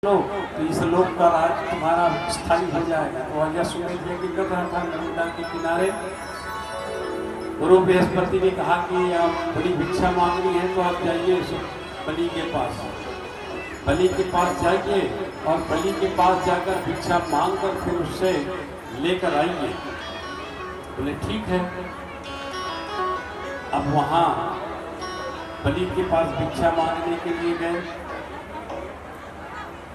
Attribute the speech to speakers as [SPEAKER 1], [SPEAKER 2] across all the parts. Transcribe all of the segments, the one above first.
[SPEAKER 1] लो तो इस लोक का राज तुम्हारा स्थायी हो जाएगा। तो अजयसुमेध यज्ञ कर रहा था नर्मदा के किनारे। गुरु बृहस्पति ने कहा कि आप बड़ी भिक्षा मांगनी है तो आप जाइए बलि के पास। बलि के पास जाइए और बलि के पास जाकर भिक्षा मांग कर फिर उससे लेकर आइए। बोले ठीक है। अब वहाँ बलि के पास भिक्षा मांगने के लिए गए।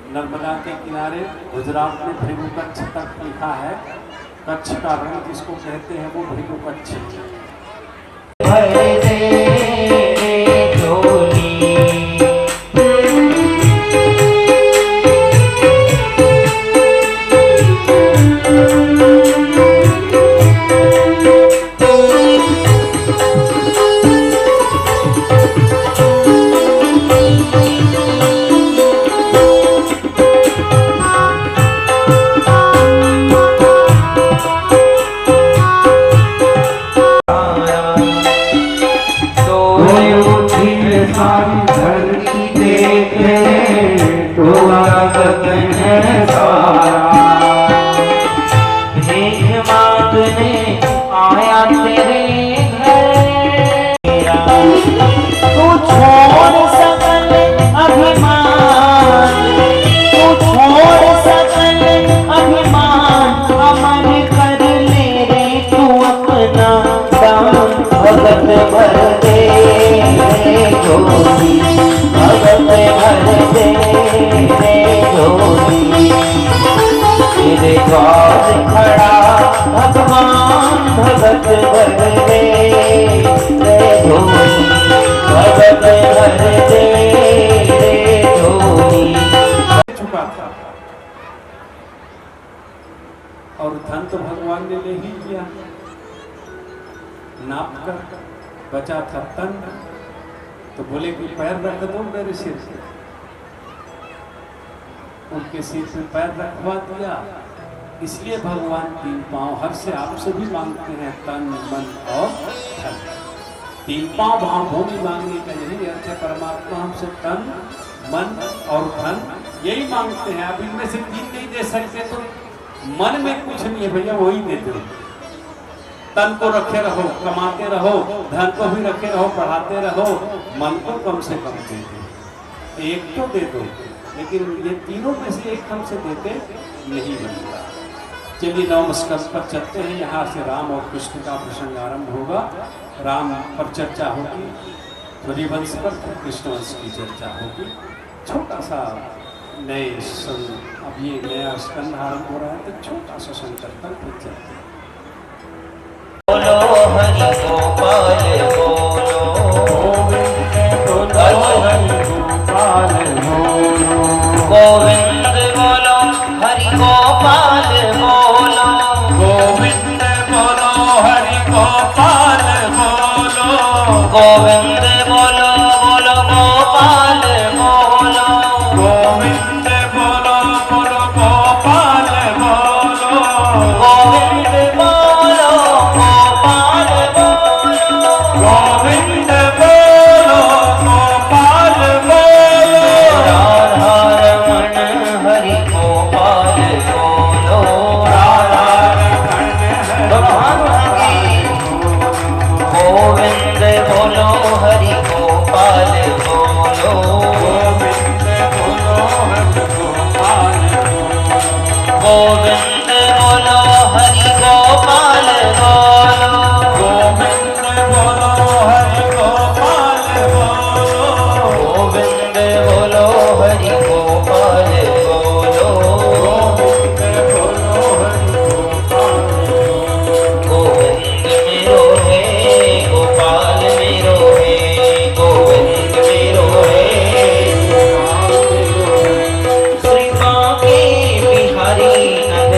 [SPEAKER 1] नर्मदा के किनारे गुजरात में भृगु कच्छ तक लिखा है। कच्छ का रंग जिसको कहते हैं वो भृगु कच्छ है। और धन तो भगवान ने ले ही लिया। नाप कर बचा था तन। तो बोले कि पैर रख दो मेरे सिर से। उनके सिर पे पैर रखवा दिया। इसलिए भगवान तीन पांव हर से आपसे भी मांगते हैं तन मन और धन। तीन पांव भाव भूमि मांगने का यही अर्थ है। परमात्मा हमसे तन मन और धन यही मांगते हैं। अब इनमें से तीन नहीं दे सकते तो मन में कुछ नहीं है भैया, वही देते हो। तन को रखे रहो, कमाते रहो, धन को भी रखे रहो, पढ़ाते रहो, मन को कम से कम दे दो। एक तो दे दो, लेकिन ये तीनों में से एक कम से देते नहीं बनता। चलिए नवम स्कंद पर चलते हैं। यहाँ से राम और कृष्ण का प्रसंग आरंभ होगा। राम पर चर्चा होगी, सूर्यवंश पर, कृष्ण वंश की चर्चा होगी। छोटा सा नए अब ये नया स्कंद आरंभ हो रहा है तो छोटा सा संकीर्तन फिर चलते हैं।
[SPEAKER 2] बोलो हरि गोपाल बोलो,
[SPEAKER 1] बोलो हरि गोपाल बोलो,
[SPEAKER 2] गोविंद बोलो हरि गोपाल बोलो,
[SPEAKER 1] गोविंद बोलो हरि गोपाल बोलो,
[SPEAKER 2] गोविंद बोलो बोलो गोपाल बोलो,
[SPEAKER 1] गोविंद बोलो बोलो गोपाल बोलो,
[SPEAKER 2] गोविंद बोलो गोपाल बोलो,
[SPEAKER 1] गोविंद बोलो गोपाल बोलो,
[SPEAKER 2] राधा रमण हरि गोपाल बोलो,
[SPEAKER 1] राधा रमण हरि
[SPEAKER 2] गोविंद बोलो हरि गोपाल बोलो,
[SPEAKER 1] गोविंद बोलो हरि गोपाल बोलो,
[SPEAKER 2] गोविंद बोलो हरि गोपाल बोलो,
[SPEAKER 1] गोविंद बोलो हरि गोपाल बोलो,
[SPEAKER 2] गोविंद बोलो हरि गोपाल बोलो,
[SPEAKER 1] गोविंद बोलो हरि गोपाल बोलो,
[SPEAKER 2] गोविंद मेरो है गोपाल मेरो है, गोविंद मेरो है श्री बांके बिहारी नंद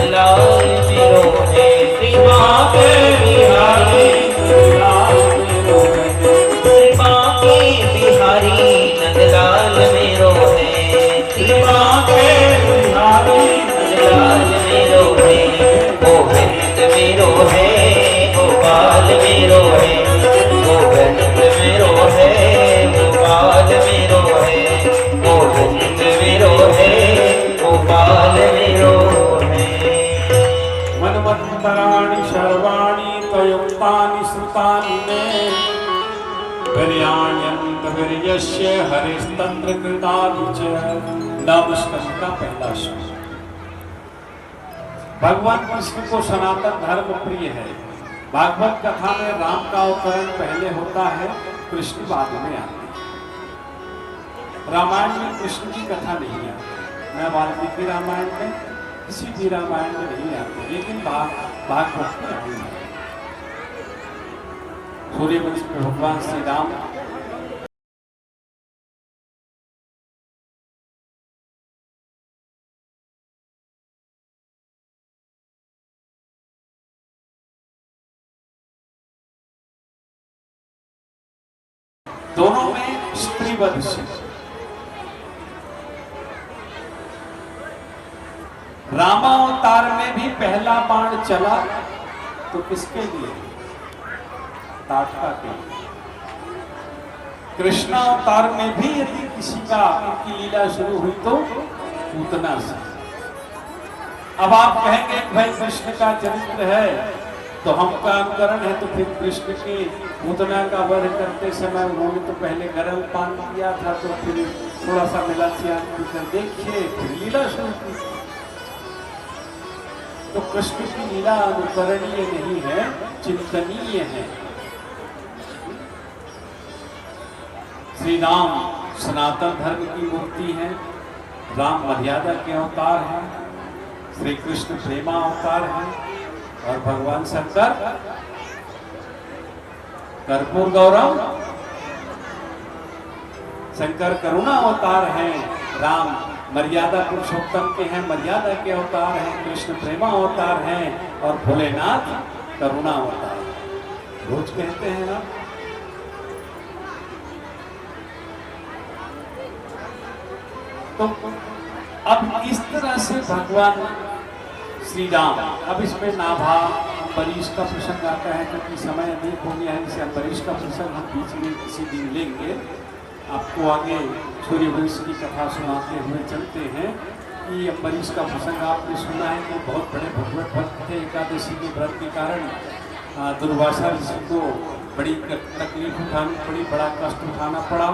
[SPEAKER 1] स्थान में वीर्याण्यंत वीर्यस्य हरिस्तंत्र कृतादिच। नव स्कंद का पहला श्लोक। भगवान कृष्ण को सनातन धर्म प्रिय है। भागवत कथा में राम का अवतरण पहले होता है, कृष्ण बाद में आते हैं। रामायण में कृष्ण की कथा नहीं आती, न वाल्मीकि रामायण में, किसी भी रामायण में नहीं आती, लेकिन भागवत में आई है। सूर्यवंश में भगवान श्री राम दोनों में स्त्रीवध से। रामावतार में भी पहला बाण चला तो किसके लिए? ताटका के लिए। कृष्णावतार में भी यदि किसी का इनकी लीला शुरू हुई तो पूतना से। अब आप कहेंगे भाई कृष्ण का चरित्र है तो हमका अनुकरण है, तो फिर कृष्ण के पूतना का वध करते समय उन्होंने तो पहले गर्म पान किया था, तो फिर थोड़ा सा मिला कर देखिए, फिर लीला शुरू की। तो कृष्ण की लीला अनुकरणीय नहीं है, चिंतनीय है। श्री राम सनातन धर्म की मूर्ति है, राम मर्यादा के अवतार हैं, श्री कृष्ण प्रेमा अवतार हैं, और भगवान शंकर कर्पूर गौरव। शंकर करुणा अवतार हैं, राम मर्यादा पुरुषोत्तम के हैं, मर्यादा के अवतार हैं, कृष्ण प्रेमा अवतार हैं, और भोलेनाथ करुणा अवतार। रोज कहते हैं ना। तो अब इस तरह से भगवान श्री राम, अब इसमें नाभा अम्बरीश का प्रसंग आता है, क्योंकि समय अधिक हो गया है, इसे अम्बरीश का प्रसंग हम बीच में किसी दिन लेंगे। आपको आगे सूर्यवंश की कथा सुनाते हुए चलते हैं कि अम्बरीश का प्रसंग आपने सुना है कि बहुत बड़े भगवत भक्त थे। एकादशी के व्रत के कारण दुर्वासा ऋषि को बड़ी तकलीफ उठानी पड़ी, बड़ा कष्ट उठाना पड़ा,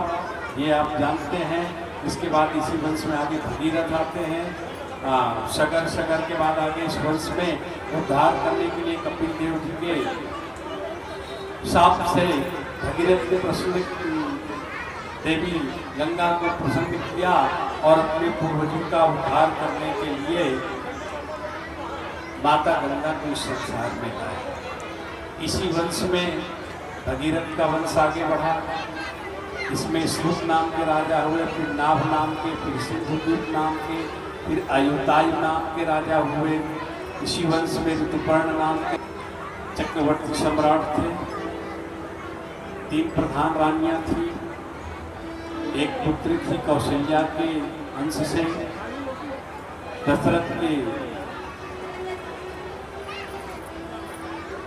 [SPEAKER 1] ये आप जानते हैं। इसके बाद इसी वंश में आगे भगीरथ आते हैं। सगर के बाद आगे इस वंश में उद्धार करने के लिए कपिल देव जी के शाप से भगीरथ ने प्रसन्न देवी गंगा को प्रसन्न किया और अपने पूर्वजों का उद्धार करने के लिए माता गंगा को इस संसार में लाए। इसी वंश में भगीरथ का वंश आगे बढ़ा। इसमें श्रुत नाम के राजा हुए, फिर नाभ नाम के, फिर सिंधुदूत नाम के, फिर आयुतायु नाम के राजा हुए। इसी वंश में ऋतुपर्ण नाम के चक्रवर्ती सम्राट थे। 3 प्रधान रानियां थी। एक पुत्री थी कौशल्या के अंश से, दशरथ के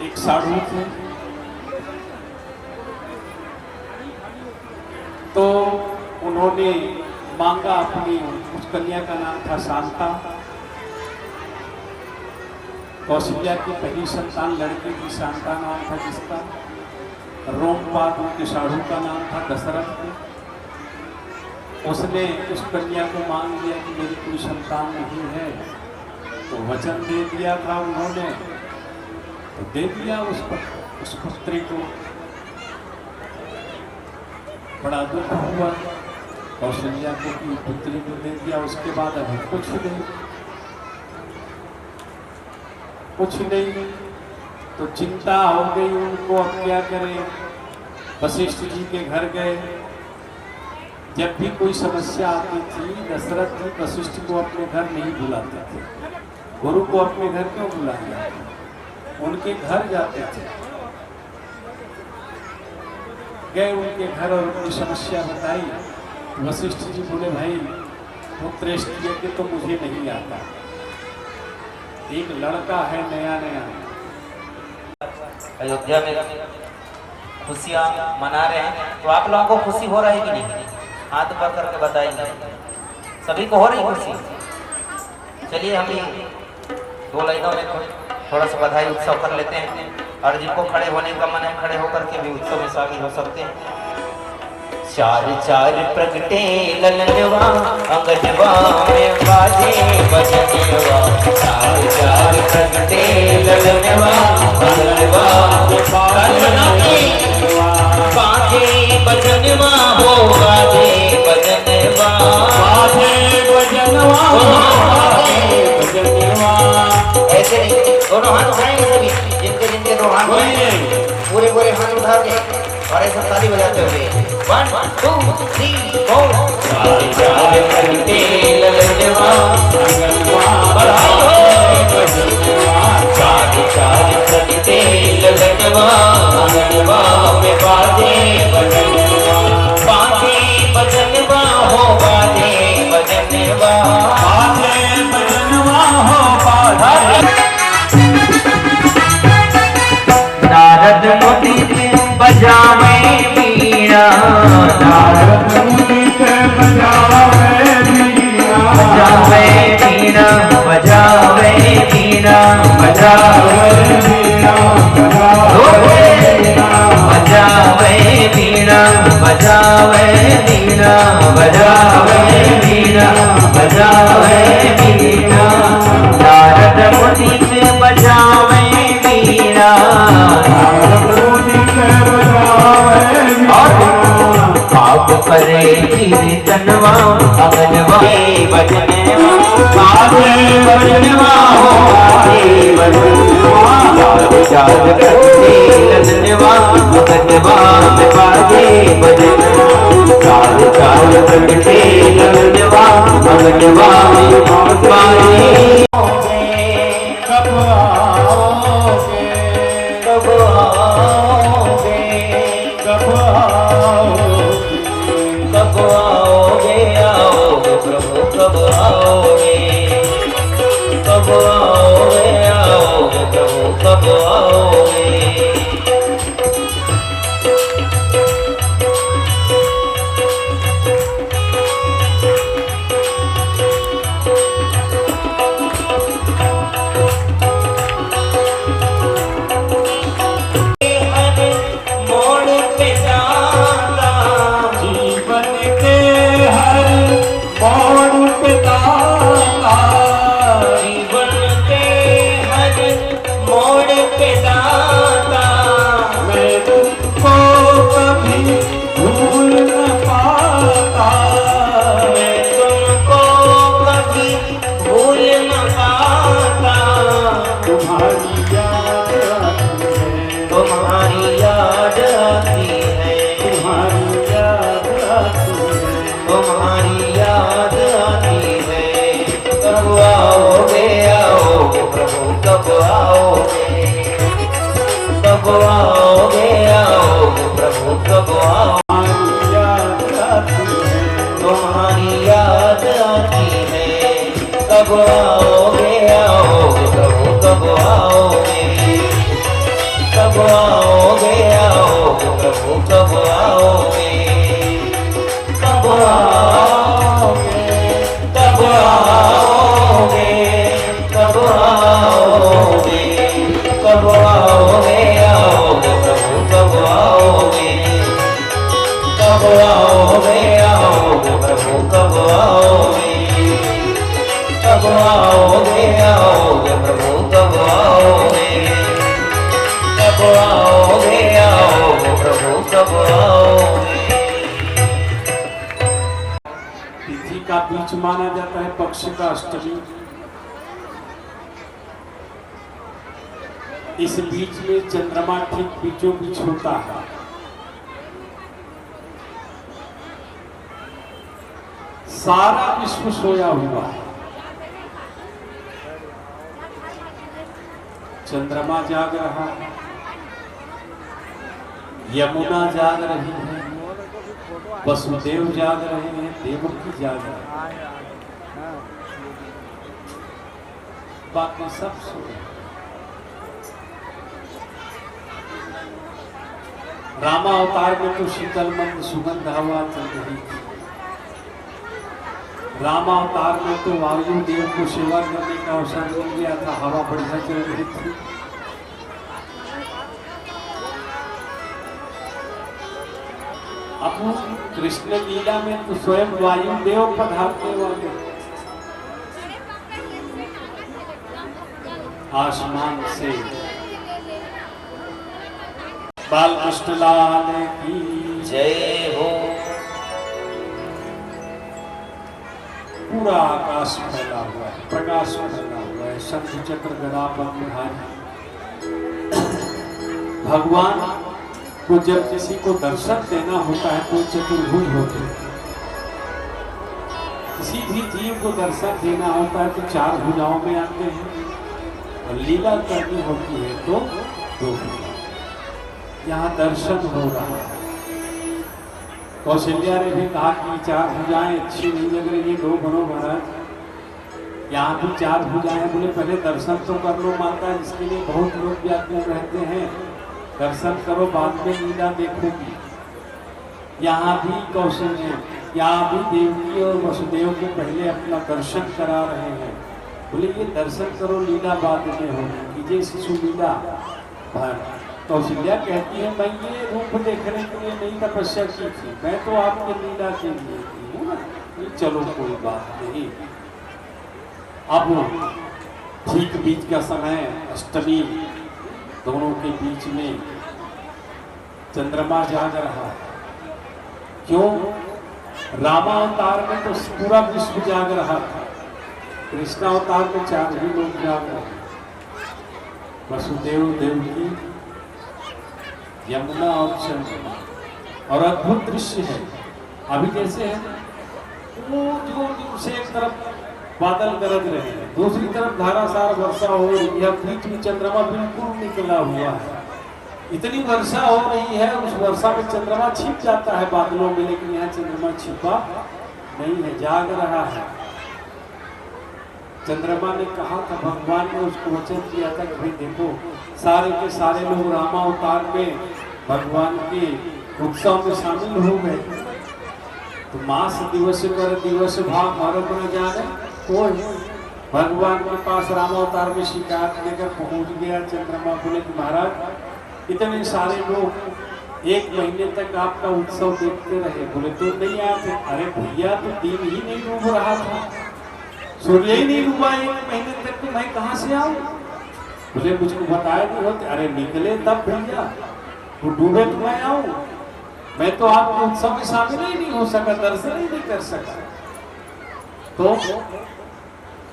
[SPEAKER 1] एक साधु थे। तो उन्होंने मांगा, अपनी उस कन्या का नाम था शांता। कौशल्या की पहली संतान लड़की की शांता नाम था जिसका। रोमपाद उनके साधु का नाम था दशरथ। उसने उस कन्या को मांग लिया कि मेरी कोई संतान नहीं है, तो वचन दे दिया था उन्होंने, तो दे दिया उस पुत्री को। बड़ा दुख हुआ कौशल्या को कि पुत्री को दे दिया, उसके बाद अभी कुछ नहीं। तो चिंता हो गई उनको, अब क्या करें। वशिष्ठ जी के घर गए। जब भी कोई समस्या आती थी, दशरथ जी वशिष्ठ को अपने घर नहीं बुलाते थे। गुरु को अपने घर क्यों बुलाया, उनके घर जाते थे। गए उनके घर और उनकी समस्या बताई। वशिष्ठ जी बोले, भाई पुत्रेष्टि के तो मुझे नहीं आता, एक लड़का है नया।
[SPEAKER 2] अयोध्या में खुशियाँ मना रहे हैं, तो आप लोगों को खुशी हो रही है कि नहीं? हाथ ऊपर करके बताएंगे। सभी को हो रही खुशी? चलिए हम 2 लाइनों में थोड़ा सा बधाई उत्सव कर लेते हैं। और जिनको खड़े होने का मन है खड़े होकर के भी उत्सव में शामिल हो सकते हैं। चार चार प्रगटे ललनवा अंगनवा में बाजे बजनवा, चार चार प्रगटे ललनवा अंगनवा में बाजे बजनवा हो बाजे बजनवा,
[SPEAKER 1] बाजे बजनवा बजनवा।
[SPEAKER 2] ऐसे नहीं, दोनों हाथ उठाएंगे सभी, जिनके जिनके दो हाथ पूरे पूरे हाथ उठा के और ऐसा ताली बजाते हुए 1 2 3 4 चार चार प्रगटे ललनवा अंगनवा बाजे बजनवा, चार चार प्रगटे ललनवा अंगनवा में बाजे बजनवा, बाजे बजनवा हो बाजे बजनवा,
[SPEAKER 1] बाजे बजनवा हो बाजे।
[SPEAKER 2] नारद मुनि बजावे वीणा,
[SPEAKER 1] नारद मुनि बजावे वीणा,
[SPEAKER 2] बजावे वीणा बजावे वीणा बजावे
[SPEAKER 1] वीणा
[SPEAKER 2] बजावे वीणा बजावे वीणा बजावे वीणा बजावे वीणा, नारद मुनि बजावे वीणा, आप करे कीर्तनवा अंगनवा बजनवा, बाजे बजनवा हो बाजे बजनवा, चार प्रगटे ललनवा अंगनवा में बाजे बजनवा, चार चार प्रगटे ललनवा अंगनवा में बाजे।
[SPEAKER 1] कब आओगे,
[SPEAKER 2] कब आओगे,
[SPEAKER 1] कब आओगे,
[SPEAKER 2] कब आओगे, आओगे प्रभु कब आओगे, कब आओगे, आओगे प्रभु कब आओगे। मोड़ पे जाता
[SPEAKER 1] जीवन के हर मोड़ पे ताका,
[SPEAKER 2] जीवन के हर मोड़ पे दाता,
[SPEAKER 1] मैं तुमको कभी भूल न पाता,
[SPEAKER 2] मैं तुमको कभी भूल न पाता,
[SPEAKER 1] तुम्हारी याद आती है,
[SPEAKER 2] तुम्हारी याद आती है,
[SPEAKER 1] तुम्हारी याद आती है,
[SPEAKER 2] तुम्हारी याद आती है। कब आओगे, आओगे प्रभु कब आओगे, कब आओगे, आओगे प्रभु कब आओगे,
[SPEAKER 1] तुम्हारी याद आती है,
[SPEAKER 2] तुम्हारी याद आती है। कब आओगे, आओगे प्रभु कब आओगे, कब आओगे, आओगे प्रभु कब आओगे, कब आओगे, कब आओगे, कब आओगे, कब आओगे, आओगे प्रभु कब आओगे, कब आओगे, आओगे प्रभु कब आओगे, कब आओगे, आओगे प्रभु कब आओगे, कब आओगे, आओगे प्रभु कब आओगे।
[SPEAKER 1] तिथि का बीच माना जाता है पक्ष का अष्टमी। इस बीच में चंद्रमा ठीक बीचों बीच होता है। सारा विश्व सोया हुआ है, चंद्रमा जाग रहा है, यमुना जाग रही है, वसुदेव जाग रहे हैं, देवकी जाग रहे हैं, बाकी सब सो रहे हैं। रामा अवतार में तो शीतल मंद सुगंध हवा चल रही थी। रामा अवतार में तो वायुदेव को सेवा करने का अवसर मिल गया था, हवा बढ़िया चल रही थी। अब कृष्ण लीला में तो स्वयं वायुदेव पधारते वाले आसमान से। बाल कृष्ण लाल की
[SPEAKER 2] जय हो।
[SPEAKER 1] पूरा आकाश फैला हुआ है, प्रकाश फैला हुआ है, शंख चक्र गदा पद्मधारी। भगवान को जब किसी को दर्शन देना होता है तो चतुर्भुज होते हैं। किसी भी जीव को दर्शन देना होता है तो चार भुजाओं में आते हैं, और लीला करनी होती है तो दो भुजाओं। यहाँ दर्शन हो रहा है। कौशल्या ने भी कहा कि चार भुजाएं अच्छी नहीं लग रही, दो बनो महाराज। यहाँ भी चार भुजाएं, बोले पहले दर्शन तो कर लो माता, इसके लिए बहुत लोग व्याकुल रहते हैं, दर्शन करो बाद में लीला देखोगी। यहाँ भी कौशल्या, यहाँ भी देवकी और वसुदेव को पहले अपना दर्शन करा रहे हैं। बोले ये दर्शन करो, लीला बाद में होगी, कीजिए शिशु लीला। कौशल्या कहती है मैं ये रूप देखने के लिए नहीं तपस्या की थी, मैं तो आपके लीला के लिए की हूँ ना। चलो कोई बात नहीं। अब ठीक बीच का समय, अष्टमी, दोनों के बीच में चंद्रमा जाग रहा है। क्यों? रामावतार में तो पूरा विश्व जाग रहा था, कृष्णावतार में चार ही लोग जाग रहे हैं, वसुदेव, देवकी, यमुना और चंद्रमा। और अद्भुत दृश्य है। अभी जैसे है से एक तरफ बादल गरज रहे हैं, दूसरी तरफ धारासार वर्षा हो रही है, बीच में चंद्रमा बिल्कुल निकला हुआ है। इतनी वर्षा हो रही है, उस वर्षा में चंद्रमा छिप जाता है बादलों में, लेकिन यहाँ चंद्रमा छिपा नहीं है, जाग रहा है। चंद्रमा ने कहा था, भगवान ने उसको वचन दिया था कि भाई देखो सारे के सारे लोग रामावतार में भगवान के उत्सव में शामिल हो गए, तो मास दिवस कर दिवस भाव भारत न जाने कोई। भगवान के पास रामावतार में शिकायत लेकर पहुंच गया चंद्रमा। बोले कि महाराज इतने सारे लोग एक महीने तक आपका उत्सव देखते रहे, बोले तो नहीं आते। अरे भैया तो दिन ही नहीं डूब रहा था, सूर्य ही नहीं डूबा एक महीने तक, तो मैं कहाँ से आऊं? बोले मुझको बताया नहीं होते। अरे निकले तब भैया, वो डूबे तो मैं आऊं, मैं तो आपके उत्सव में शामिल ही नहीं हो सका, दर्शन ही नहीं कर सका। तो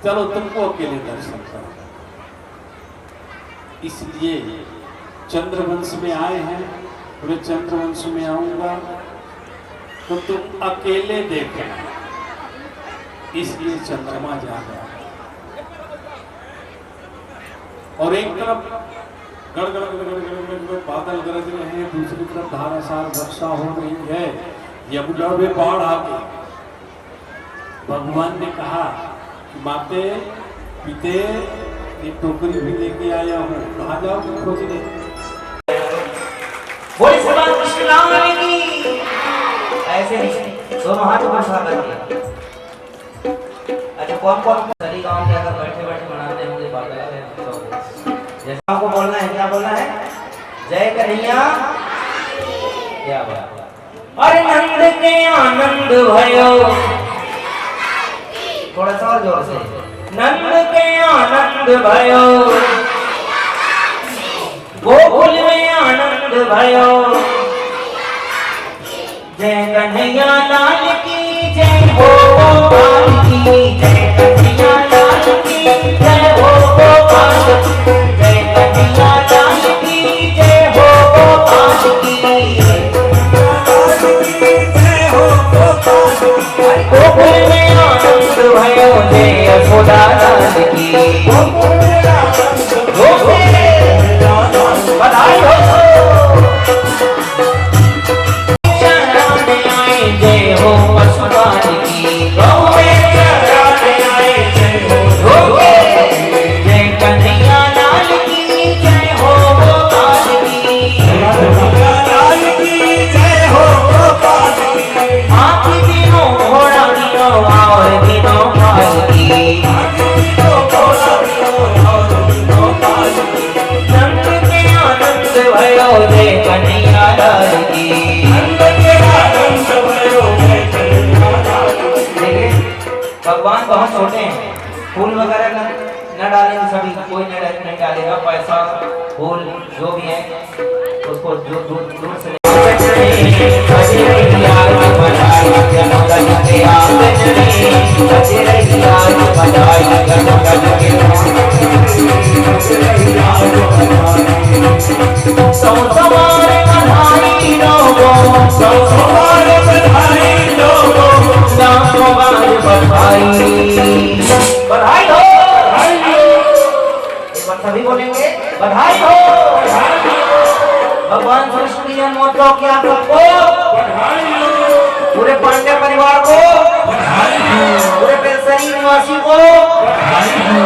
[SPEAKER 1] चलो तुमको अकेले दर्शन करो। इसलिए चंद्रवंश में आए हैं, बोले चंद्रवंश में आऊंगा तो तुम अकेले देखना, इसलिए चंद्रमा जा रहा है। और एक तरफ गड़ गड़ गड़ गड़ गड़ गड़ बादल गरज रहे हैं, दूसरी तरफ धारासार वर्षा हो रही है, यमुना में बाढ़ आ गई। भगवान ने कहा कि माते पिते एक टोकरी भी लेके आया हूँ, कहाँ जाओगे खोजने?
[SPEAKER 2] ऐसे नहीं, दोनों हाथ ऊपर करके। अच्छा कौन कौन सभी गांव के अगर बैठे बैठे मनाते होंगे बादल आ रहे हैं तो जैसा आपको बोलना है, क्या बोलना है? जय कन्हैया। क्या बात। अरे नंद के आनंद भयो, थोड़ा सा और जोर से। नंद के आनंद भयो, गोकुल में आनंद भयो। जय कन्हैया लाल की जय हो, गोपाल की जय, कन्हैया लाल की जय हो, गोपाल की जय, कन्हैया लाल की जय हो, गोपाल की जय हो, गोपाल की। गोकुल में आनंद भयो, जय यशोदा लाल की, गोकुल में आनंद बधाई हो। जय हो पशुपाल की, गौ में चराने आए जय हो, जय कन्हैया लाल की जय हो, गोपाल की लाल की जय हो, गोपाल की। हाथी दिनों घोड़ा दिनों और दिनों काल की, नंद के आनंद भयो, जय कन्हैया लाल की, नंद के आनंद छोटे हैं, फूल वगैरह न डालेंगे, सभी कोई नहीं डालेगा, पैसा फूल जो भी है उसको दूर से बधाई हो, सभी बोलेंगे बधाई हो। भगवान कृष्ण की जन्मोत्सव की आप सबको बधाई हो, पूरे पांड्य परिवार को बधाई हो, पूरे बेलसरी निवासी को बधाई हो।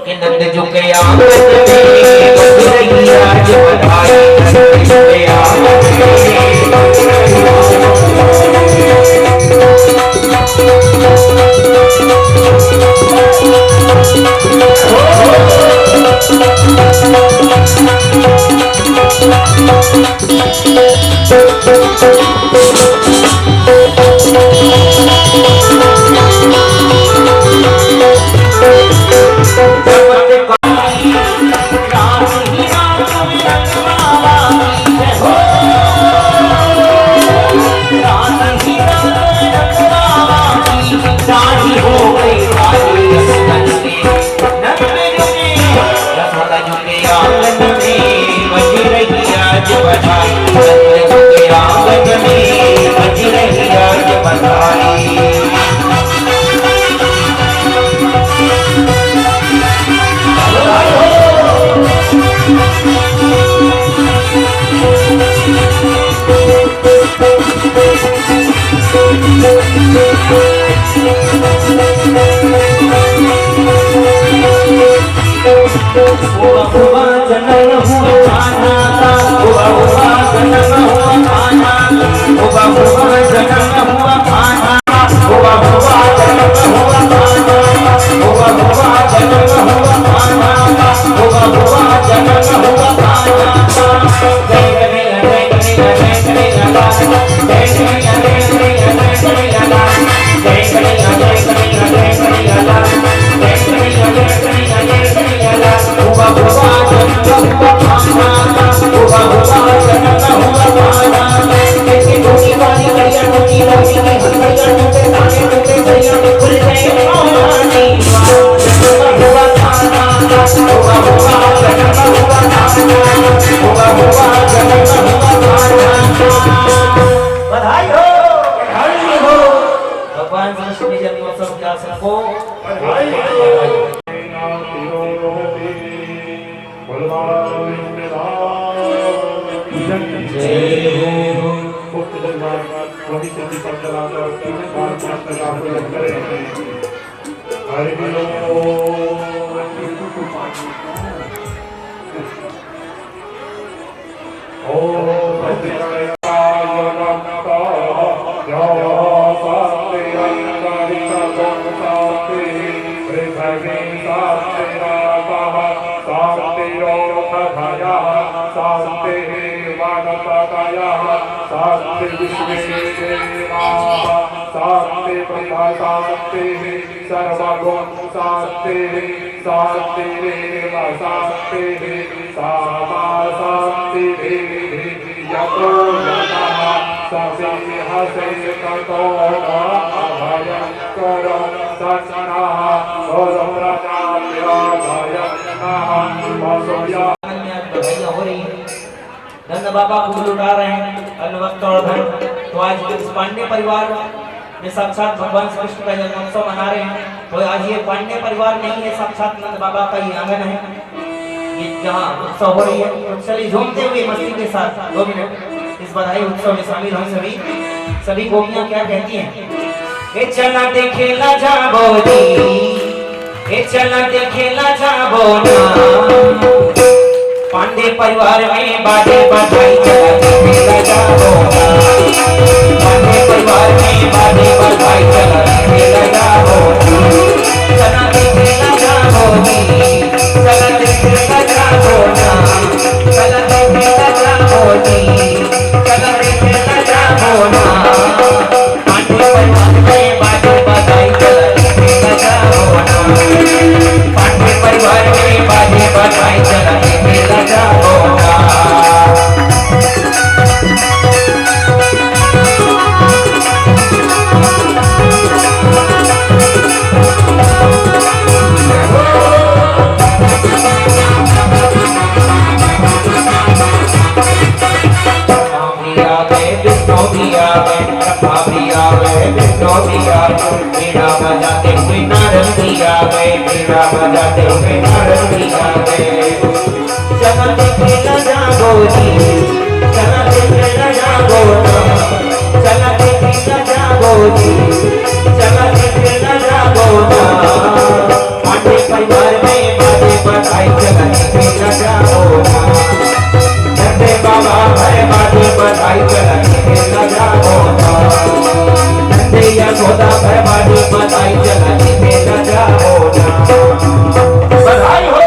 [SPEAKER 2] कि नंद झुके आंगन में बज रही आज बधाई, नंद झुके आंगन में बज रही नंद बाबा को लुटा रहे हैं अन्न वस्त्र और धन। तो आज इस पांडे परिवार में साक्षात भगवान श्री कृष्ण का जन्मोत्सव मना रहे हैं। तो आज ये पांडे परिवार नहीं है, साक्षात नंद बाबा का ही आंगन है, ये जहाँ उत्सव हो रही है। तो चलिए झूमते हुए मस्ती के साथ 2 मिनट इस बधाई उत्सव में शामिल हों। सभी गोपियां क्या कहती हैं? ए चला देखेला जाबो दी, ए चला देखेला जाबो ना, पांडे परिवार में बाजे बधाई चला देखेला जाबो ना, पांडे परिवार में बाजे बधाई चला देखेला जाबो ना, चला देखेला जाबो दी, चला देखेला जाबो ना, चला देखेला जाबो दी, चला देखेला जाबो ना, पांडे परिवार में बाजे बधाई चला देखेला जाबो बेड़ा बजाते हुए आरती गावे चला देखे न जागो जी चला देखे न जागो चला देखे न जागो जी चला देखे न जागो पांडे परिवार में बाजे बधाई चला देखे न जागो नंदे बाबा भरे बाजे बधाई चला देखे न जागो नंदे यशोदा भरे बाजे बधाई चला देखे न जागो बधाई हो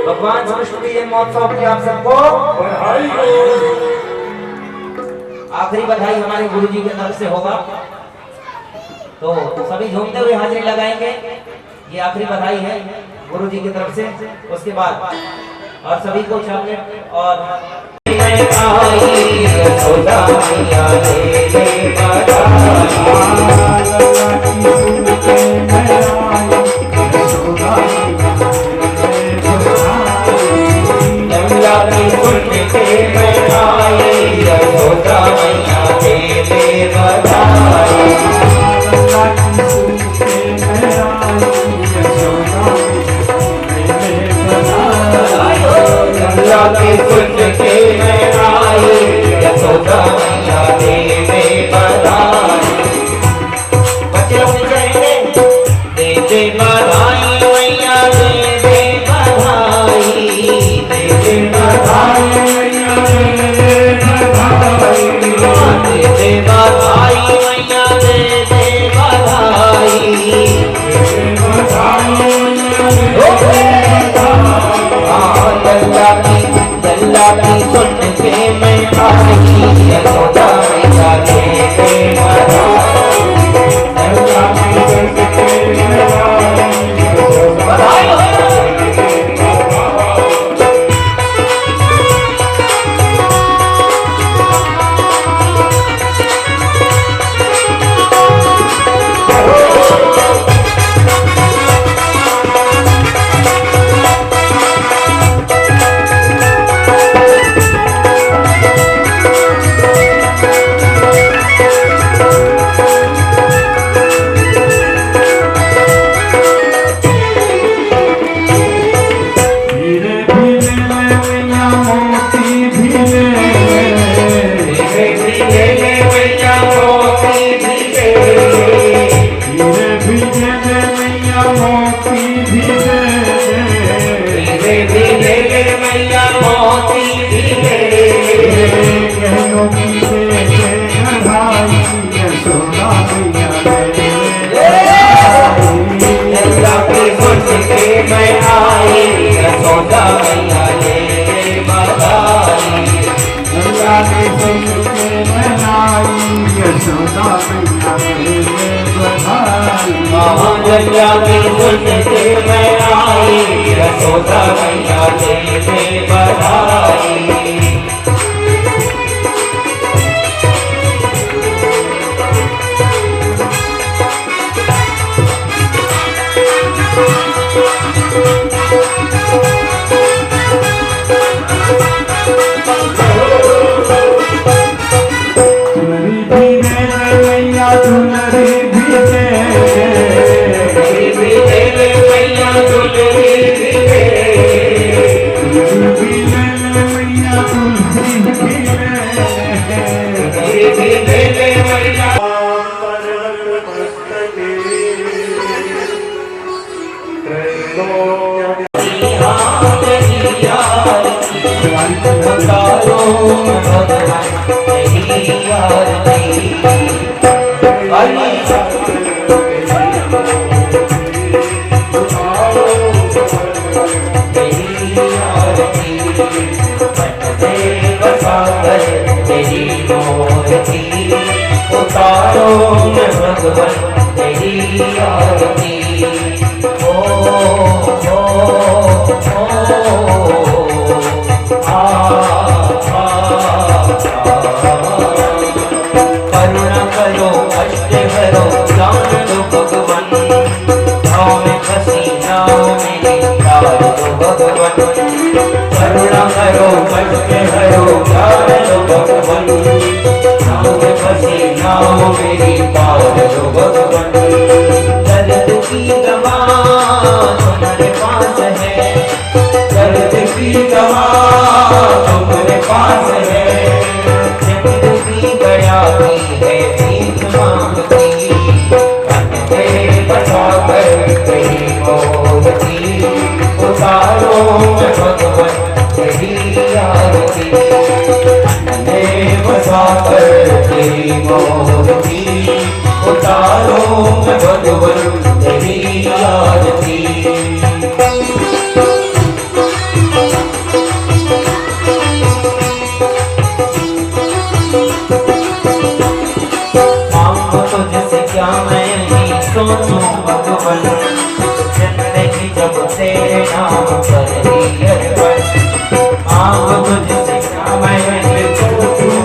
[SPEAKER 2] भगवान श्री कृष्ण के महोत्सव की आप सबको बधाई हो। आखिरी बधाई हमारे गुरुजी की तरफ से होगा तो सभी झूमते हुए हाजिरी लगाएंगे। ये आखिरी बधाई है गुरुजी की तरफ से। उसके बाद और सभी को चॉकलेट और
[SPEAKER 3] मेरी पार भगवान दर्द की दवा
[SPEAKER 2] मूर्ति उतारो मैं भगवन तेरी आरती। मांगो तुझसे क्या मैं ही सोचूं भगवन, जिंदगी जब तेरे नाम पर ही अर्पण। मांगो तुझसे क्या मैं ही सोचूं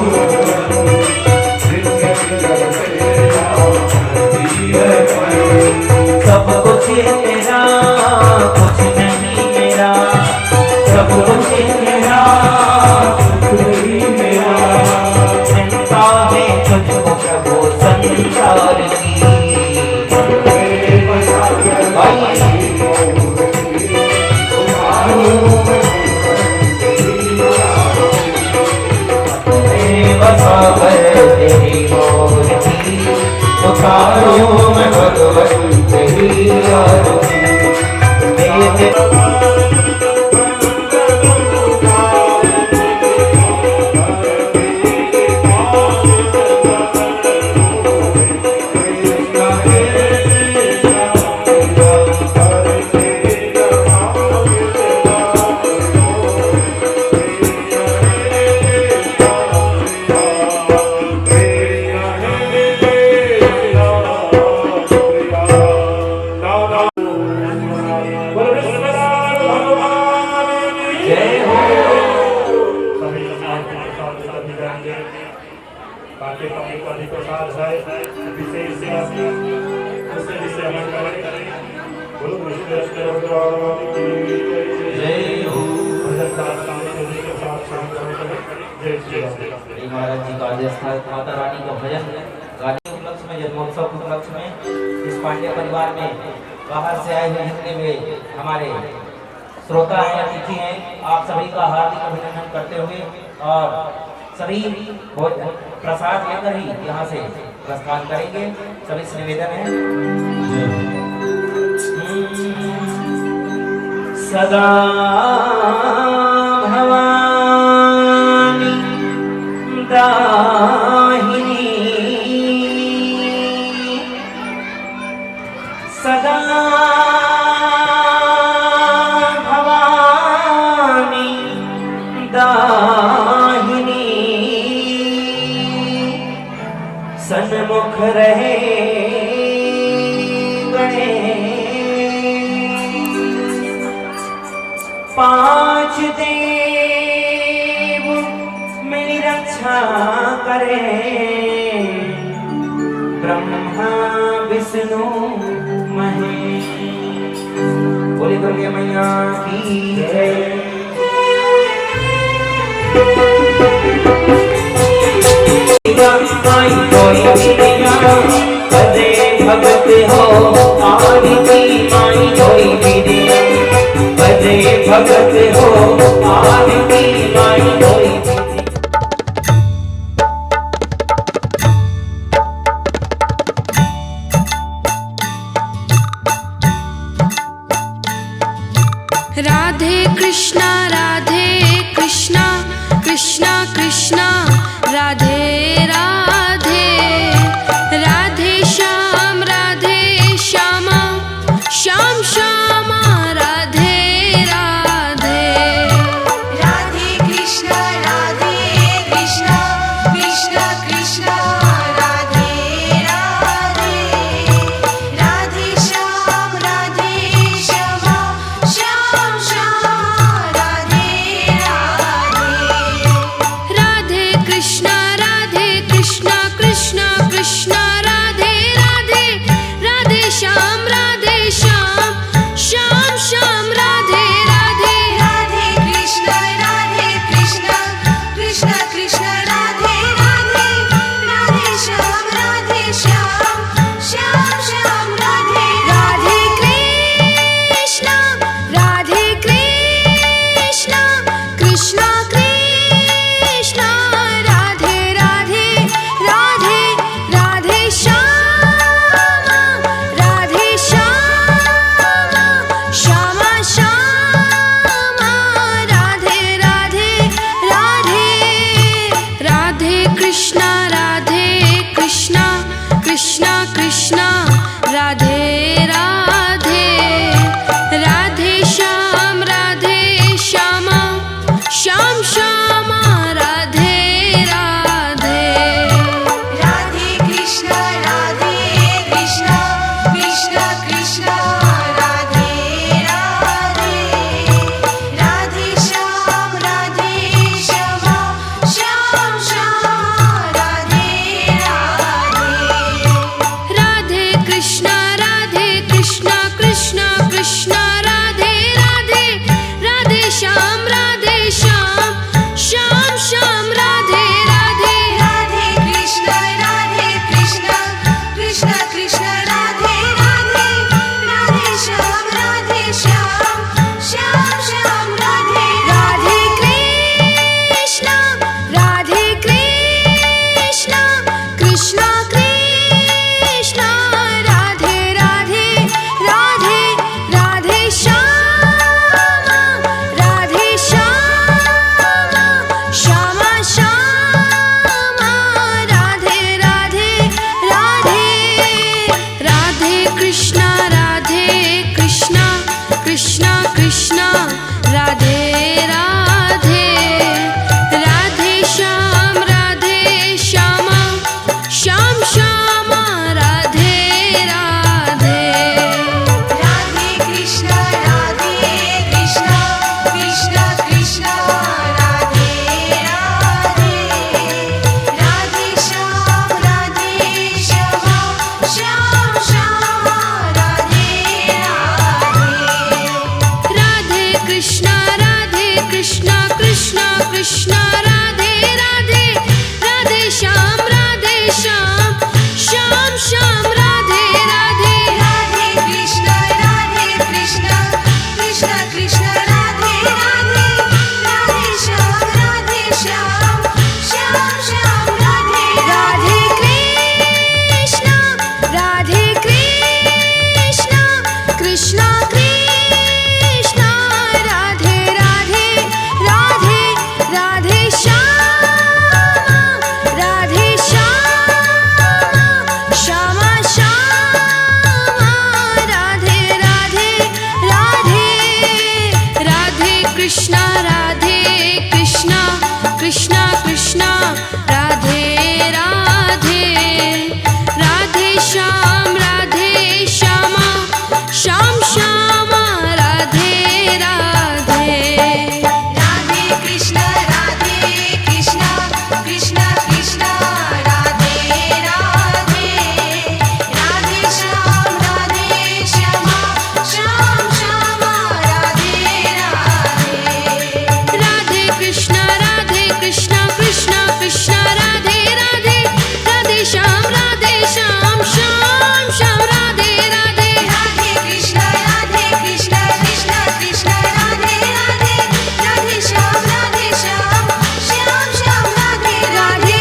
[SPEAKER 2] सब कुछ तेरा कुछ नहीं मेरा, सब कुछ तेरा कुछ नहीं मेरा। चिंता है तुझको प्रभु संसार की, बसा कर तेरी मूर्ति उतारो मैं भगवन तेरी आरती। महाराज जी का स्थान माता रानी का भजन गाने उपलक्ष्य में, जन्मोत्सव के उपलक्ष्य में इस पांड्य परिवार में बाहर से आए हुए जितने भी हमारे श्रोता हैं, अतिथि हैं, आप सभी का हार्दिक अभिनंदन करते हुए और सभी प्रसाद लेकर ही यहाँ से प्रस्थान करेंगे। सभी से निवेदन है सदा भवानी दाहिनी, सदा भवानी दाहिनी, सन्मुख रहे पांच देव मेरी रक्षा करें, ब्रह्मा विष्णु महेश। बोले दुर्गे मैया की जय। भजे भगत हो आरती माई कोई विद्या, भजे भगत हो आरती माई कोई।
[SPEAKER 3] राधे कृष्णा कृष्णा कृष्णा राधे राधे, राधे श्याम श्यामा श्याम श्यामा राधे राधे।
[SPEAKER 4] राधे कृष्णा कृष्णा कृष्णा राधे राधे, राधे श्यामा श्याम श्याम राधे राधे।
[SPEAKER 3] राधे कृष्णा राधे कृष्णा कृष्णा कृष्णा राधे राधे राधे श्याम श्याम श्याम राधे राधे
[SPEAKER 4] राधे कृष्ण कृष्ण कृष्ण राधे राधे राधे श्याम श्याम श्याम राधे
[SPEAKER 3] राधे कृष्णा कृष्णा कृष्णा राधे राधे राधे राधे श्याम श्याम राधे राधे राधे राधे कृष्णा कृष्णा कृष्णा राधे राधे राधे श्याम श्यामा श्याम राधे राधे
[SPEAKER 4] राधे कृष्ण कृष्ण कृष्ण राधे राधे राधे श्याम श्यामा श्याम राधे राधे
[SPEAKER 3] राधे कृष्णा कृष्ण कृष्ण राधे राधे राधे श्याम श्याम राधे राधे
[SPEAKER 4] राधे कृष्ण कृष्ण राधे राधे राधे श्याम श्याम राधे
[SPEAKER 3] राधे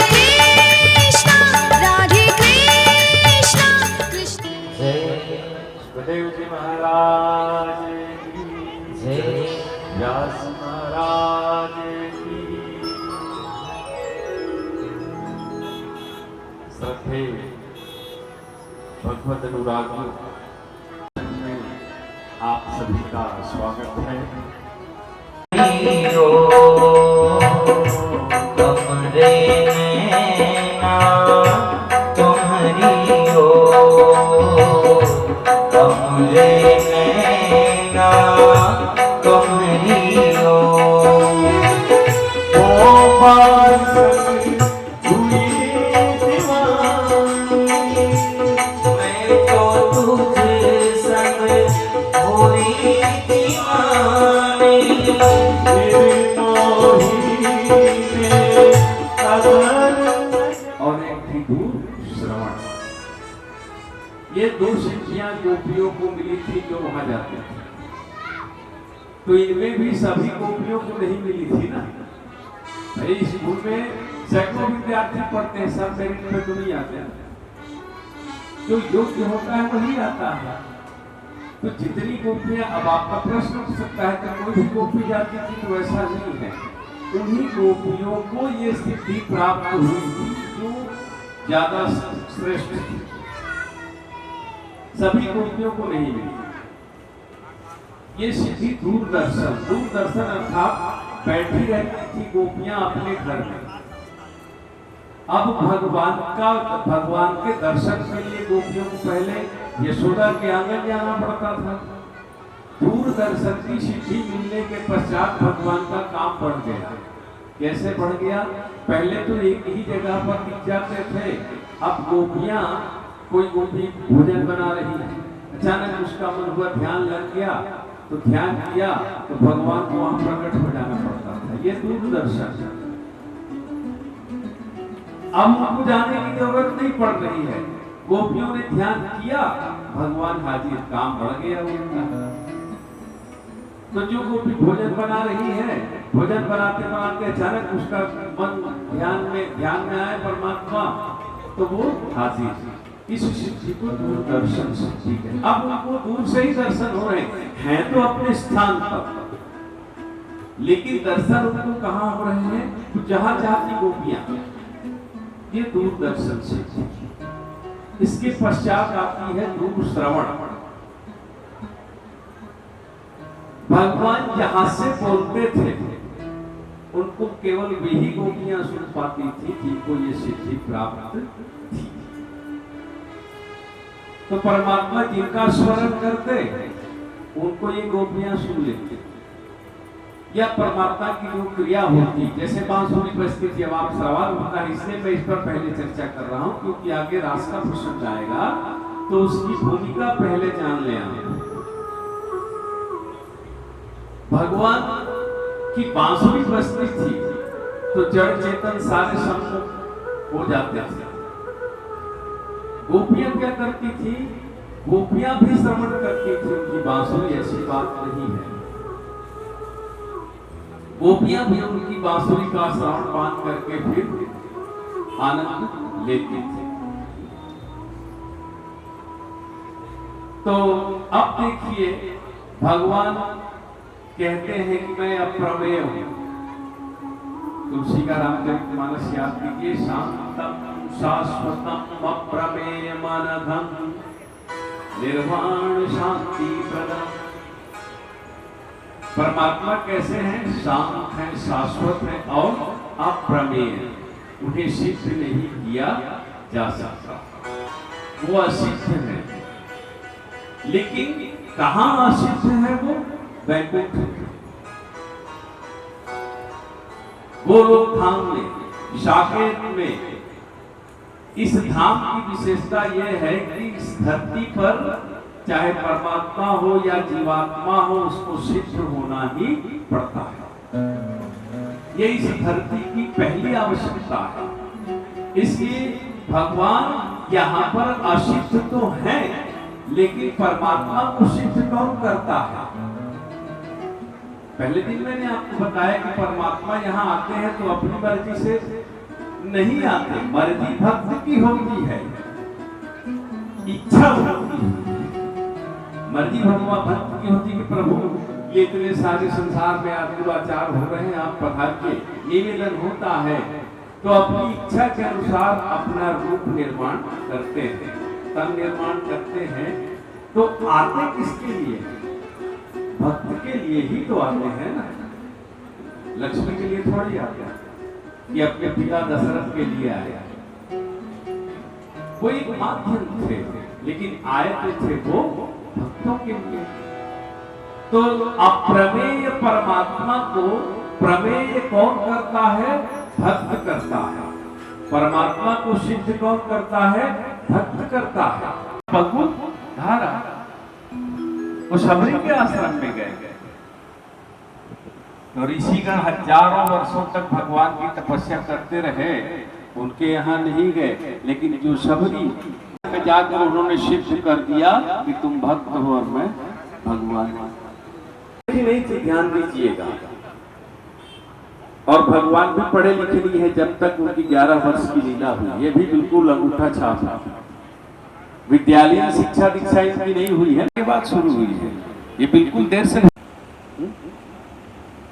[SPEAKER 3] कृष्ण कृष्ण
[SPEAKER 2] जय
[SPEAKER 1] सुखदेव जी महाराज की
[SPEAKER 2] जय
[SPEAKER 1] व्यास महाराज की श्रद्धे भगवत अनुरागियों में आप सभी का स्वागत है।
[SPEAKER 2] हीरो कमरे नैना तुम्हारी हो कमरे नैना तुम्हारी हो
[SPEAKER 1] ओ बात हुई दीवानी,
[SPEAKER 2] मैं तो तुझे संग हुई दीवानी
[SPEAKER 1] तेरे मोही में अगर और एक थी दूर श्रवण। ये दो सिद्धियां गोपियों को मिली थी जो वहां जाते थे, तो इनमें भी सभी गोपियों को नहीं मिली थी ना। भाई स्कूल में सैकड़ों विद्यार्थी पढ़ते हैं, सब मेरिट पे तो नहीं आते हैं। जो योग्य होता है वही आता है। तो जितनी गोपियां, अब आपका प्रश्न उठ सकता है कि कोई भी गोपी जाती थी, तो ऐसा नहीं है। उन्हीं गोपियों को ये सिद्धि प्राप्त हुई थी जो ज्यादा श्रेष्ठ थी, सभी गोपियों को नहीं मिली। ये सिद्धि दूरदर्शन अर्थात बैठी रहती थी गोपियां अपने घर में। अब भगवान के दर्शन के लिए गोपियों को पहले यशोदा के आंगन जाना पड़ता था। दूरदर्शन की सिद्धि मिलने के पश्चात भगवान का काम बढ़ गया। कैसे बढ़ गया? पहले तो एक ही जगह पर टिक जाते थे, अब गोपियां, कोई गोपी भोजन बना रही है, अचानक उसका मन हुआ, ध्यान लग गया, तो ध्यान किया तो भगवान को वहां प्रकट हो जाना पड़ता था। ये दूरदर्शन। अब उनको जाने की जरूरत नहीं पड़ रही है, गोपियों ने ध्यान किया, भगवान हाजिर, काम बढ़ गया उनका। तो जो गोपी भोजन बना रही है, भोजन बनाते बनाते अचानक उसका मन ध्यान में आए परमात्मा, तो वो हाजिर। इस सिद्धि को दूरदर्शन सिद्धि कहते हैं। अब उनको दूर से ही दर्शन हो रहे हैं तो अपने स्थान पर, लेकिन दर्शन उनको कहाँ हो रहे हैं? तो जहां जहां की गोपियां, ये दूरदर्शन सिद्धि। इसके पश्चात आती है दूर श्रवण। भगवान जहां से बोलते थे उनको केवल वही गोपियां सुन पाती थी जिनको ये सिद्धि प्राप्त थी। तो परमात्मा जिनका स्मरण करते उनको ये गोपियां सुन लेती। या परमात्मा की जो क्रिया होती, जैसे बांसुरी बजती थी, अब आप सवाल होता है, इसलिए मैं इस पर पहले चर्चा कर रहा हूं क्योंकि आगे रास का प्रश्न आएगा तो उसकी भूमिका पहले जान ले आए। भगवान की बांसुरी बजती थी तो जड़ चेतन सारे सम्मुख हो जाते थे। गोपियां क्या करती थी? गोपियां भी श्रवण करती थी उनकी बांसुरी, ऐसी बात नहीं है। गोपियां भी उनकी बांसुरी का श्रवण पान करके फिर आनंद लेती थी। तो अब देखिए भगवान कहते हैं कि मैं अप्रमेय हूं। तुलसी का रामचरितमानस याद कीजिए, शांतम शाश्वतम अप्रमेयमनघम निर्वाण शांति प्रदम। परमात्मा कैसे हैं? शांत हैं, शाश्वत हैं और अप्रमेय, उन्हें सिद्ध नहीं किया जा सकता, वो असिद्ध है। लेकिन कहां असिद्ध है वो? वैकुंठ गोलोक में, साकेत में। इस धाम की विशेषता यह है कि इस धरती पर चाहे परमात्मा हो या जीवात्मा हो, उसको सिद्ध होना ही पड़ता है। ये इस धरती की पहली आवश्यकता है। इसलिए भगवान यहाँ पर असिद्ध तो है, लेकिन परमात्मा को सिद्ध कौन करता है? पहले दिन मैंने आपको बताया कि परमात्मा यहाँ आते हैं तो अपनी मर्जी से नहीं आते, मर्जी भक्त की होती है, इच्छा होती है। मर्जी भगवान भक्त की होती है कि प्रभु ये इतने सारे संसार में दुराचार हो रहे हैं, आप पधारिए, निवेदन होता है तो अपनी इच्छा के अनुसार अपना रूप निर्माण करते हैं, तन निर्माण करते हैं। तो आते किसके लिए? भक्त के लिए ही तो आते हैं ना। लक्ष्मी के लिए थोड़ी आते हैं कि अपने पिता दशरथ के लिए आया। वो एक माध्यम थे, लेकिन आए तो थे वो भक्तों के लिए। तो अप्रमेय परमात्मा को प्रमेय कौन करता है? भक्त करता है। परमात्मा को सिद्ध कौन करता है? भक्त करता है। भगवत धारा वो शबरी के आश्रम में गए तो ऋषिगण हजारों वर्षों तक भगवान की तपस्या करते रहे, उनके यहाँ नहीं गए। लेकिन जो शबरी में जाकर उन्होंने सिद्ध कर दिया कि तुम भक्त हो और मैं भगवान नहीं थी। ध्यान दीजिएगा। और भगवान भी पढ़े लिखे नहीं है जब तक उनकी 11 वर्ष की लीला हुई। ये भी बिल्कुल अंगूठा छाप है। विद्यालय शिक्षा दीक्षा इनकी नहीं हुई है, के बाद शुरू हुई है। ये बिल्कुल देर से।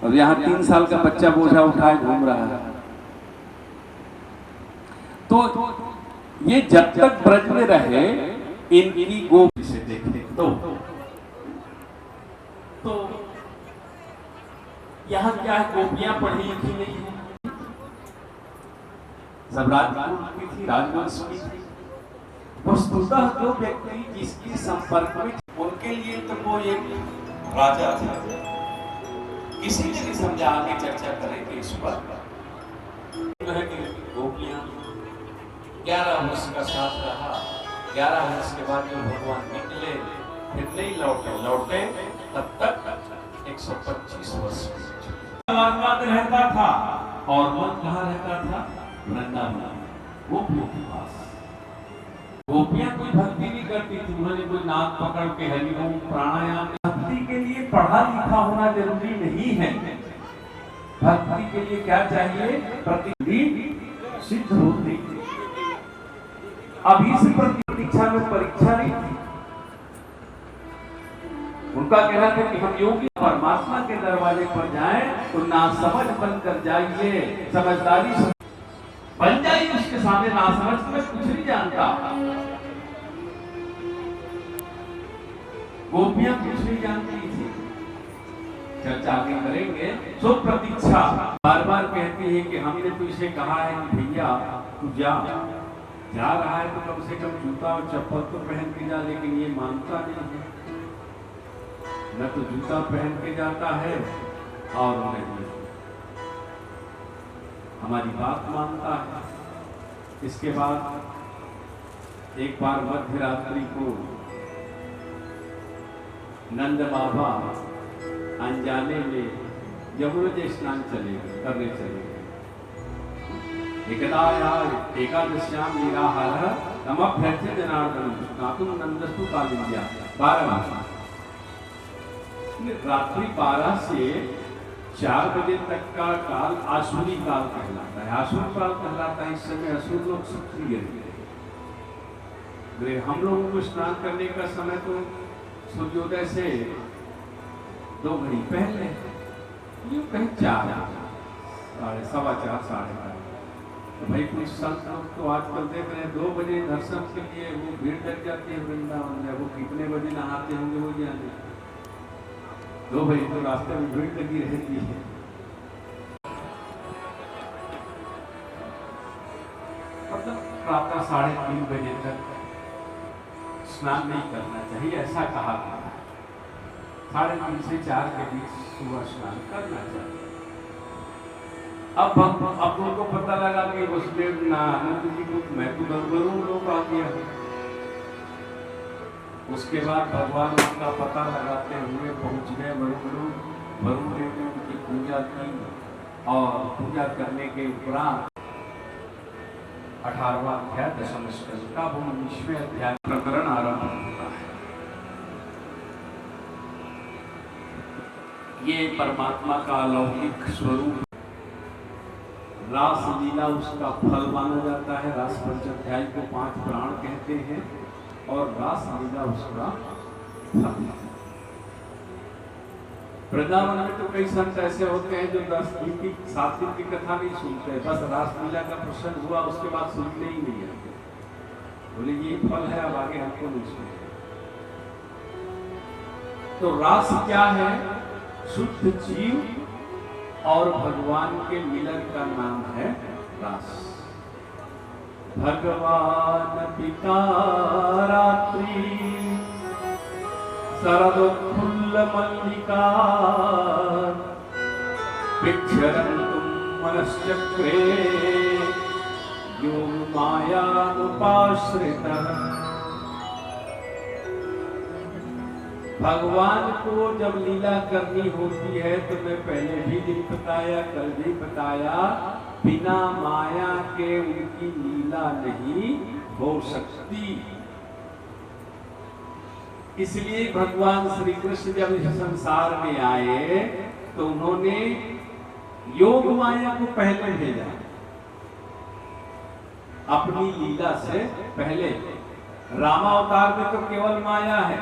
[SPEAKER 1] और यहाँ 3 साल का बच्चा बोझा उठाए घूम रहा है। तो ये जब तक ब्रज में रहे, इनकी गोपी से देखे तो यहाँ क्या है? गोपियां पढ़ी लिखी नहीं है, सब राजकुल की थी, राजवंश की थी। वस्तुतः जो व्यक्ति जिसके संपर्क में, उनके लिए तो वो एक राजा था। किसी ने नहीं समझा, आगे चर्चा करेंगे इस पर। गोपियां 11 वर्ष का साथ रहा। 11 वर्ष के बाद जो भगवान निकले, फिर नहीं लौटे तब तक 125 वर्ष रहता था। और मन कहाँ रहता था? वृंदावन, गोपियों के पास। गोपियां कोई भक्ति नहीं करती थी, उन्होंने कोई नाक पकड़ के हरि ओम प्राणायाम। भक्ति के लिए पढ़ा लिखा होना जरूरी नहीं है। भक्ति के लिए क्या चाहिए? प्रतिदिन सिद्ध होती। अभी से प्रतीक्षा में परीक्षा नहीं थी। उनका कहना था कि हम योगी परमात्मा के दरवाजे पर जाएं तो ना समझ बनकर जाइए, समझदारी बन जाइए उसके सामने। ना समझ में कुछ नहीं जानता। गोपियां कुछ नहीं जानती थी। चर्चा आगे करेंगे। सो प्रतीक्षा बार बार कहती है कि हमने तो इसे कहा है कि भैया तू जा रहा है तो कम से कम जूता और चप्पल तो पहन के जा, लेकिन ये मानता नहीं है। न तो जूता पहन के जाता है और नहीं हमारी बात मानता है। इसके बाद एक बार मध्य रात्रि को नंद बाबा अनजाने में यमुना जी स्नान करने चले गए। एकदा एकादश्याम निराहार तमभ्यर्च्य जनार्दन स्नातुम नंदस्तु कालिंद्या 12 मासा। रात्रि 12 से 4 बजे तक का काल आसुरी काल कहलाता है। आसुरी काल कहलाता है, इस समय असुर लोग सक्रिय रहते। हम लोगों को स्नान करने का समय तो सूर्योदय से 2 घड़ी पहले, यूं कहीं 4 सवा 4 साढ़े 4। तो भाई कुछ संत लोग तो आजकल देख रहे हैं 2 बजे दर्शन के लिए वो भीड़ लग जाती है वृंदावन में। वो कितने बजे नहाते होंगे वो जाने। 2 बजे तो रास्ते में भीड़ लगी रहती है। मतलब प्रातः 3:30 बजे तक स्नान नहीं करना चाहिए, ऐसा कहा था। 3:30 से 4 के बीच सुबह स्नान करना चाहिए। अब उनको पता लगा कि वसुदेव आनंद जी को मैं तो वरुण लोग आ गया। उसके बाद भगवान का पता लगाते हुए पहुंच गए वरुण देव ने उनकी पूजा की और पूजा करने के उपरांत 18वां अध्याय 10वें स्कंद का 19वें अध्याय प्रकरण आरंभ होता है। ये परमात्मा का अलौकिक स्वरूप, रास लीला उसका फल माना जाता है। रास पंचाध्याय को 5 प्राण कहते हैं और रास लीला उसका फल। वृंदावन में तो कई संत ऐसे होते हैं जो 10 दिन की 7 दिन की कथा नहीं सुनते, बस रास लीला का प्रसंग हुआ उसके बाद सुनते ही नहीं है। बोले ये फल है, अब आगे हमको नहीं सुनते। तो रास क्या है? शुद्ध जीव और भगवान के मिलन का नाम है रास। भगवान पिता रात्रि शरदोत्फुल्ल मल्लिका विक्षरन्तुं मनश्चक्रे योग मायानुपाश्रितः। भगवान को जब लीला करनी होती है तो मैं पहले भी दिन बताया, कल भी बताया, बिना माया के उनकी लीला नहीं हो सकती। इसलिए भगवान श्री कृष्ण जब इस संसार में आए तो उन्होंने योग माया को पहले भेजा। अपनी लीला से पहले रामावतार में तो केवल माया है,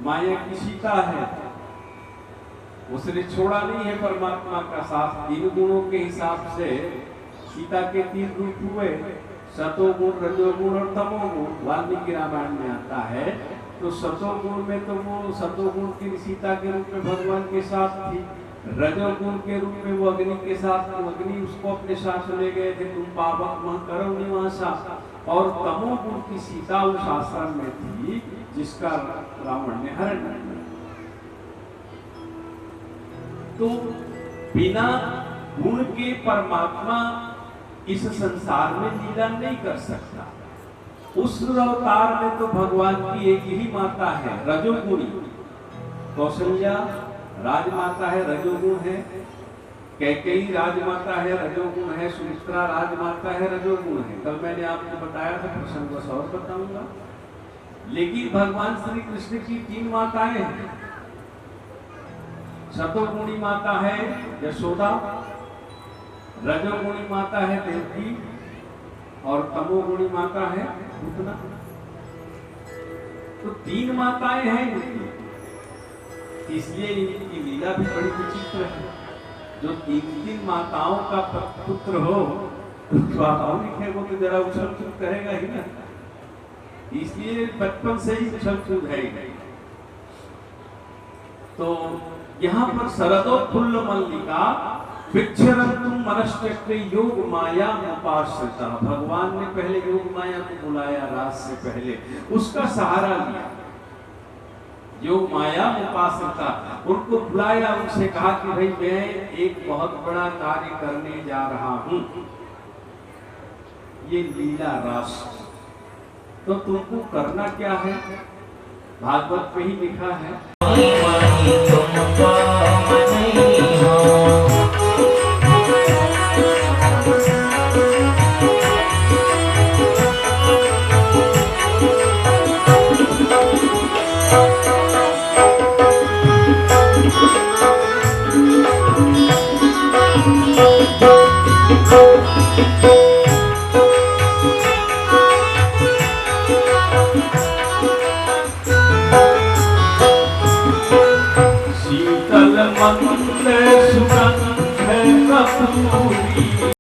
[SPEAKER 1] माया की सीता है। उसने छोड़ा नहीं है परमात्मा का साथ। 3 गुणों के हिसाब से सीता के 3 रूप हुए, सतोगुण, रजोगुण और तमोगुण। वाल्मीकि रामायण में आता है। तो सतोगुण में तो वो सतोगुण की सीता के रूप में भगवान के साथ थी। रजोगुण के रूप में वो अग्नि के साथ, अग्नि उसको अपने साथ ले गए थे, तुम पावक मह करो निवासा। और तमोगुण की सीता उस आश्रम में थी जिसका रावण ने हरण किया। तो बिना गुण के परमात्मा इस संसार में लीला नहीं कर सकता। उस अवतार में तो भगवान की एक ही माता है, रजोगुणी। कौशल्या राजमाता है, रजोगुण है। कैकेयी राजमाता है, रजोगुण है। सुमित्रा राजमाता है, रजोगुण है। कल मैंने आपको बताया था, प्रसंग बस और बताऊंगा। लेकिन भगवान श्री कृष्ण की 3 माताएं हैं। सतोगुणी माता है यशोदा, रजोगुणी माता है देवकी और तमोगुणी माता है पूतना। तो 3 माताएं हैं इनकी, इसलिए इनकी लीला भी बड़ी विचित्र है। जो 3 माताओं का पुत्र हो तो स्वाभाविक है वो तो जरा उछल कूद करेगा ही ना। इसलिए बचपन से ही उछल कूद है। तो यहाँ पर शरदोत्फुल्ल मल्लिका विक्षरन्तुं मनश्चक्रे योग माया उपाश्रिता। भगवान ने पहले योग माया को बुलाया, रास से पहले उसका सहारा लिया। योग माया उपाश्रिता उनको बुलाया, उनसे कहा कि भाई मैं एक बहुत बड़ा कार्य करने जा रहा हूं, ये लीला रास। तो तुमको करना क्या है? भागवत में ही लिखा है। शीतल मन में सुगंध है कपूरी।